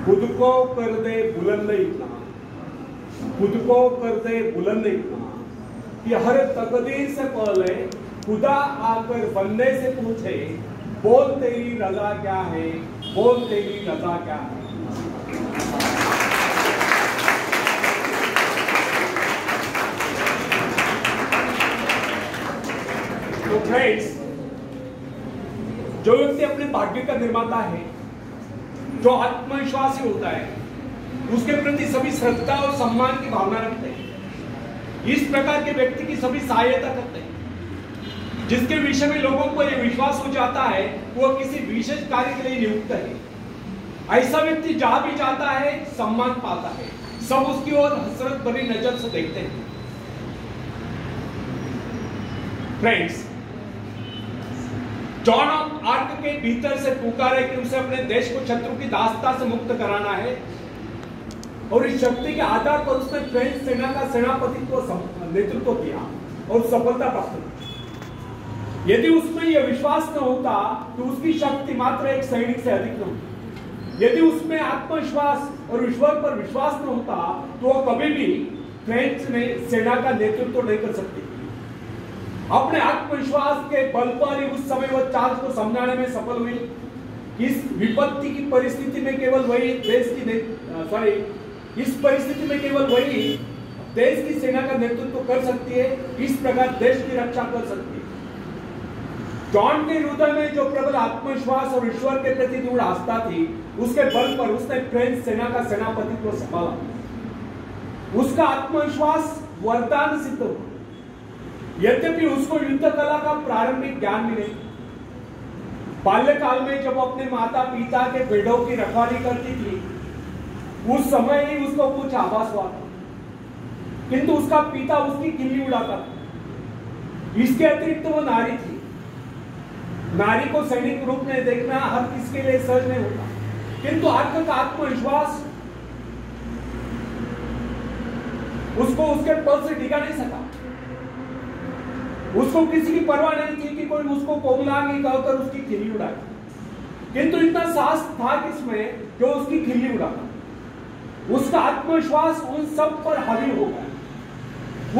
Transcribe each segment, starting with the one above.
खुद को कर दे बुलंद इतना, खुद को कर दे बुलंद इतना कि हर तकदीर से पहले खुदा आकर बंदे से पूछे, बोल तेरी रजा क्या है, बोल तेरी रजा क्या है। तो फ्रेंड्स, जो व्यक्ति अपने भाग्य का निर्माता है, जो आत्मविश्वासी होता है, उसके प्रति सभी श्रद्धा और सम्मान की भावना रखते हैं। इस प्रकार के व्यक्ति की सभी सहायता करते हैं, जिसके विषय में लोगों को यह विश्वास हो जाता है कि वह किसी विशेष कार्य के लिए नियुक्त है। ऐसा व्यक्ति जहां भी जाता है सम्मान पाता है, सब उसकी ओर हसरत भरी नजर से देखते हैं। फ्रेंड्स, जॉन ऑफ आर्क के भीतर से पुकारे कि उसे अपने देश को शत्रु की दास्ता से मुक्त कराना है, और इस शक्ति के आधार पर उसने फ्रेंच सेना का सेनापतित्व नेतृत्व किया और सफलता प्राप्त की। यदि उसमें यह विश्वास न होता तो उसकी शक्ति मात्र एक सैनिक से अधिक न होती। यदि उसमें आत्मविश्वास और ईश्वर पर विश्वास न होता तो वह कभी भी फ्रेंच में सेना का नेतृत्व नहीं कर सकती। अपने आत्मविश्वास के बल पर ही उस समय वह चार्ज को समझाने में सफल हुई। इस विपत्ति की परिस्थिति में केवल वही इस परिस्थिति में केवल वही देश की सेना का नेतृत्व कर सकती है, इस प्रकार देश की रक्षा कर सकती है। जॉन के हृदय में जो प्रबल आत्मविश्वास और ईश्वर के प्रति दृढ़ आस्था थी, उसके बल पर उसने फ्रेंच सेना का सेनापतित्व संभाला। उसका आत्मविश्वास वरदान सिद्ध हुआ। यद्यपि उसको युद्ध कला का प्रारंभिक ज्ञान भी नहीं। बाल्यकाल में जब अपने माता पिता के भेड़ों की रखवाली करती थी, उस समय ही उसको कुछ आभास हुआ था, किंतु उसका पिता उसकी खिल्ली उड़ाता था। इसके अतिरिक्त वो नारी थी। नारी को सैनिक रूप में देखना हर किसके लिए सहज नहीं होता, किंतु आर्क का आत्मविश्वास उसको उसके पद से टिका नहीं सका। उसको किसी की परवाह नहीं थी कि कोई उसको कोमलांगी कहकर उसकी खिल्ली उड़ाए, किंतु इतना साहस था किसमें जो उसकी खिल्ली उड़ाता। उसका आत्मविश्वास उन सब पर हावी हो गया।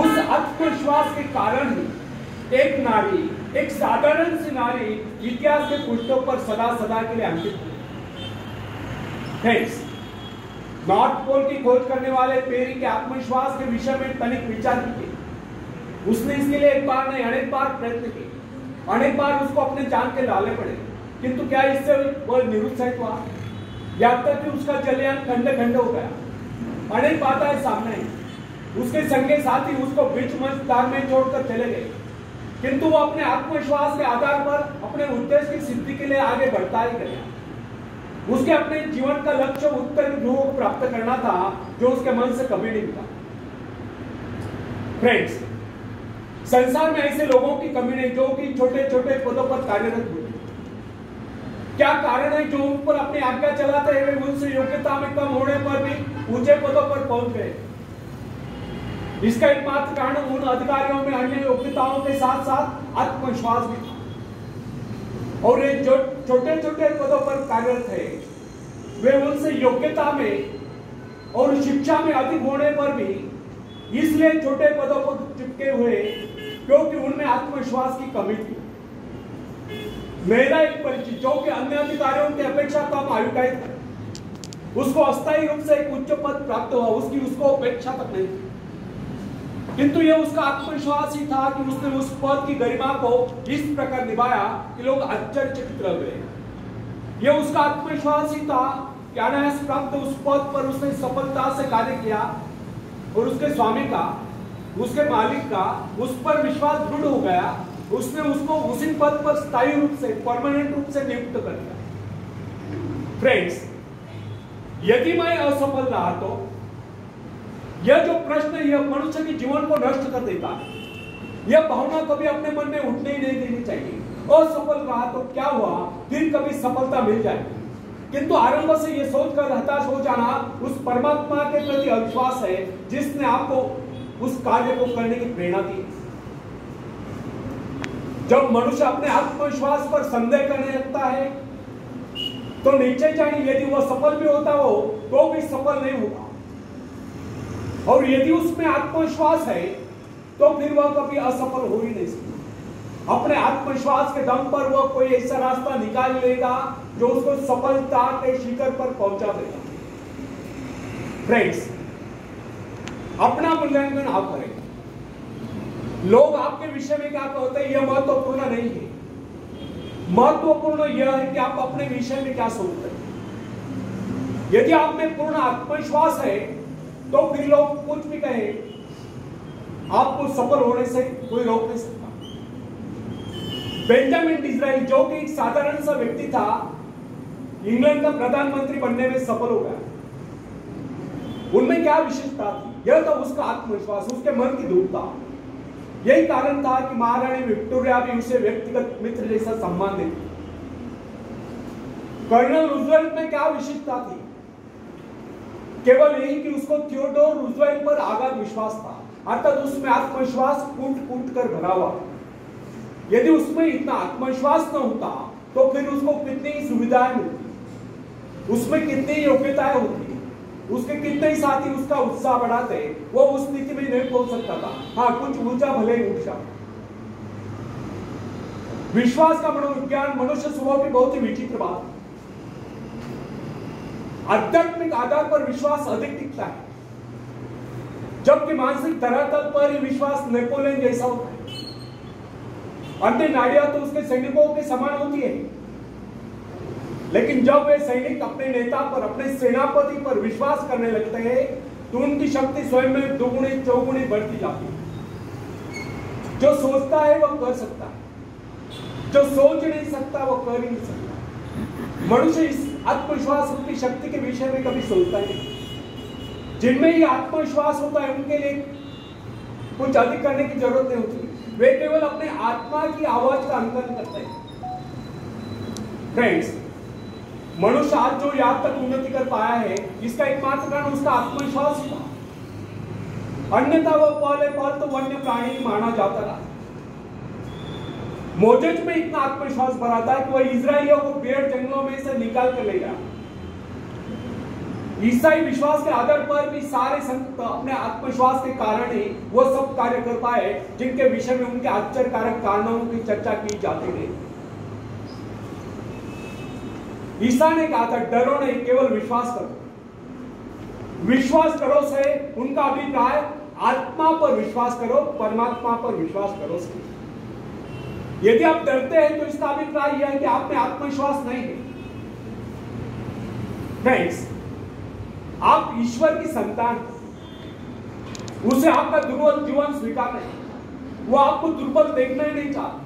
उस आत्मविश्वास के कारण ही एक नारी, एक साधारण सी नारी इतिहास के पृष्ठों पर सदा सदा के लिए अंकित हुई। थैंक्स। नॉर्थ पोल की खोज करने वाले पेरी के आत्मविश्वास के विषय में तनिक विचार कीजिए। उसने इसके लिए एक बार नहीं अनेक बार प्रयत्न किए, अनेक बार उसको अपने जान के लाले पड़े, किंतु क्या इससे वह निरुत्साहित हुआ? यहाँ तक कि उसका जलयान खंडे खंडे हो गया। अनेक बाधाएं सामने आई। उसके संगे साथी उसको बीच मंच में छोड़कर चले गए, किंतु वो अपने आत्मविश्वास के आधार पर अपने उद्देश्य की सिद्धि के लिए आगे बढ़ता ही गया। उसके अपने जीवन का लक्ष्य उत्तर ध्रुव को प्राप्त करना था, जो उसके मन से कभी नहीं मिला। फ्रेंड्स, संसार में ऐसे लोगों की कमी नहीं जो कि छोटे छोटे पदों पर कार्यरत हुए। क्या कारण है जो उन पर अपनी आज्ञा चलाते हुए उनसे योग्यता में कम होने पर भी ऊंचे पदों पर पहुंच गए? इसका एकमात्र कारण उन अधिकारियों में अन्य योग्यताओं के साथ साथ आत्मविश्वास भी था। और ये जो छोटे छोटे पदों पर कार्यरत थे, वे उनसे योग्यता में और शिक्षा में अधिक होने पर भी इसलिए छोटे पदों पर चिपके हुए क्योंकि उनमें आत्मविश्वास की कमी थी। मेरा एक परिचित जो कि अन्य अधिकारियों की अपेक्षा कम आयु का था, उसको अस्थायी रूप से एक उच्च पद प्राप्त हुआ, उसकी उसको अपेक्षा तक नहीं थी, किंतु यह उसका आत्मविश्वास ही था कि उसने उस पद की गरिमा को इस प्रकार निभाया कि लोग आश्चर्यचकित रह गए। यह उसका आत्मविश्वास ही था कि अनायास प्राप्त उस पद पर उसने सफलता से कार्य किया और उसके स्वामी का, उसके मालिक का उस पर विश्वास दृढ़ हो गया। उसने उसको उसी पद पर स्थायी रूप से, परमानेंट रूप से नियुक्त कर दिया। फ्रेंड्स, यदि मैं असफल रहा तो यह जो प्रश्न यह मनुष्य के जीवन को नष्ट कर देता है, यह भावना कभी अपने मन में उठने ही नहीं देनी चाहिए। असफल रहा तो क्या हुआ, फिर कभी सफलता मिल जाएगी। किंतु आरंभ से यह सोचकर हताश हो जाना उस परमात्मा के प्रति अविश्वास है जिसने आपको उस कार्य को करने की प्रेरणा दी। जब मनुष्य अपने आत्मविश्वास पर संदेह करने लगता है तो निश्चय जानिए यदि वह सफल भी होता हो तो भी सफल नहीं होगा। और यदि उसमें आत्मविश्वास है तो फिर वह कभी असफल हो ही नहीं सकता। अपने आत्मविश्वास के दम पर वह कोई ऐसा रास्ता निकाल लेगा जो उसको सफलता के शिखर पर पहुंचा देगा। फ्रेंड्स, अपना मूल्यांकन आप करें। लोग आपके विषय में क्या कहते हैं यह महत्वपूर्ण नहीं है। महत्वपूर्ण यह है कि आप अपने विषय में क्या सोचते हैं। यदि आप में पूर्ण आत्मविश्वास है तो फिर लोग कुछ भी कहे, आपको सफल होने से कोई रोक नहीं सकता। बेंजामिन डिज़राइल जो कि एक साधारण सा व्यक्ति था, इंग्लैंड का प्रधानमंत्री बनने में सफल हो गया। उनमें क्या विशेषता थी? यह था उसका आत्मविश्वास, उसके मन की दृढ़ता। यही कारण था कि महारानी विक्टोरिया भी उसे व्यक्तिगत मित्र जैसा सम्मान देती। कर्नल रूजवेल्ट में क्या विशेषता थी? केवल यही कि उसको थियोडोर रूजवेल्ट पर आगाध विश्वास था, अर्थात उसमें आत्मविश्वास कूट कूट कर भरा हुआ। यदि उसमें इतना आत्मविश्वास न होता तो फिर उसको कितनी सुविधाएं मिलती, उसमें कितनी योग्यताएं होती, उसके कितने ही साथी उसका उत्साह बढ़ाते, वो उस स्थिति में नहीं पहुंच सकता था। हाँ, कुछ ऊंचा भले ही ऊंचा। विश्वास का मनोविज्ञान मनुष्य स्वभाव की बहुत ही विचित्र बात है। आध्यात्मिक आधार पर विश्वास अधिक टिकता है, जबकि मानसिक धरातल पर ही विश्वास नेपोलियन जैसा होता है। अन्य नाड़ियां तो उसके सैनिकों के समान होती है, लेकिन जब वे सैनिक अपने नेता पर, अपने सेनापति पर विश्वास करने लगते हैं तो उनकी शक्ति स्वयं में दोगुनी चौगुनी बढ़ती जाती है। जो सोचता है वह कर सकता है, जो सोच नहीं सकता वह कर ही नहीं सकता। मनुष्य इस आत्मविश्वास की शक्ति के विषय में कभी सोचता ही नहीं। जिनमें ही आत्मविश्वास होता है उनके लिए कुछ अधिक करने की जरूरत नहीं होती, वे केवल अपने आत्मा की आवाज का अंकन करते हैं। फ्रेंड्स, मनुष्य आज जो यहाँ तक उन्नति कर पाया है, इसका एकमात्र कारण उसका आत्मविश्वास था। अन्यथा वह पहले पहल तो वन्य प्राणी माना जाता रहा। मोजेज में इतना आत्मविश्वास भरा था कि वह इजरायलियों को पेड़ जंगलों में से निकाल कर ले गया। ईसाई विश्वास के आधार पर भी सारे संत अपने आत्मविश्वास के कारण ही वो सब कार्य कर पाए जिनके विषय में उनके आश्चर्यकारक कारणों की चर्चा की जाती रही। ईसा ने कहा था, डरो नहीं, केवल विश्वास करो। विश्वास करो से उनका अभिप्राय आत्मा पर विश्वास करो, परमात्मा पर विश्वास करो से। यदि आप डरते हैं तो इसका अभिप्राय यह है कि आप में आत्मविश्वास नहीं है। फ्रेंड्स, आप ईश्वर की संतान, उसे आपका दुर्बल जीवन स्वीकार नहीं, वो आपको दुर्बल देखना ही नहीं चाहता।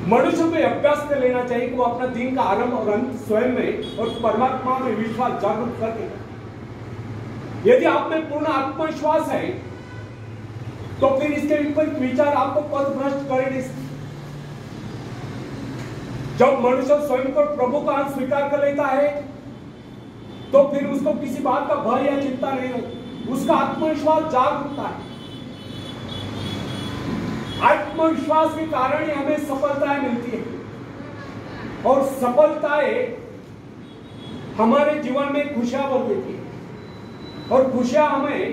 मनुष्य को अभ्यास कर लेना चाहिए कि वो अपना दिन का आरंभ और अंत स्वयं में और परमात्मा में विश्वास जागरूक करके। यदि आप में पूर्ण आत्मविश्वास है तो फिर इसके विपरीत विचार आपको पथ भ्रष्ट कर नहीं सकते। जब मनुष्य स्वयं को प्रभु का अंश स्वीकार कर लेता है तो फिर उसको किसी बात का भय या चिंता नहीं होती, उसका आत्मविश्वास जाग उठता है। आत्मविश्वास के कारण ही हमें सफलताएं मिलती है और सफलताएं हमारे जीवन में खुशियां भर देती है और खुशियां हमें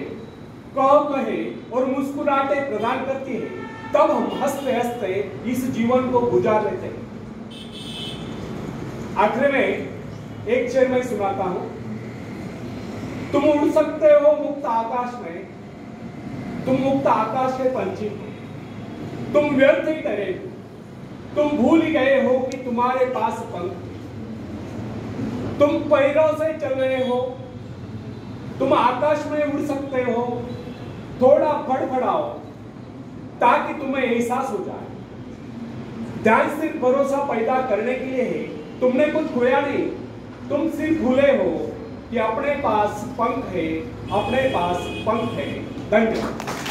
कहे और मुस्कुराहटे प्रदान करती है। तब हम हंसते हंसते इस जीवन को गुजार लेते हैं। आखिर में एक शेर मैं सुनाता हूं। तुम उड़ सकते हो मुक्त आकाश में, तुम मुक्त आकाश के पंछी, तुम व्यर्थ ही डरे, तुम भूल ही गए हो कि तुम्हारे पास पंख, तुम पैरों से चल रहे हो, तुम आकाश में उड़ सकते हो। थोड़ा फड़फड़ाओ ताकि तुम्हें एहसास हो जाए। ध्यान सिर्फ भरोसा पैदा करने के लिए है, तुमने कुछ खोया नहीं, तुम सिर्फ भूले हो कि अपने पास पंख है, अपने पास पंख है। धन्यवाद।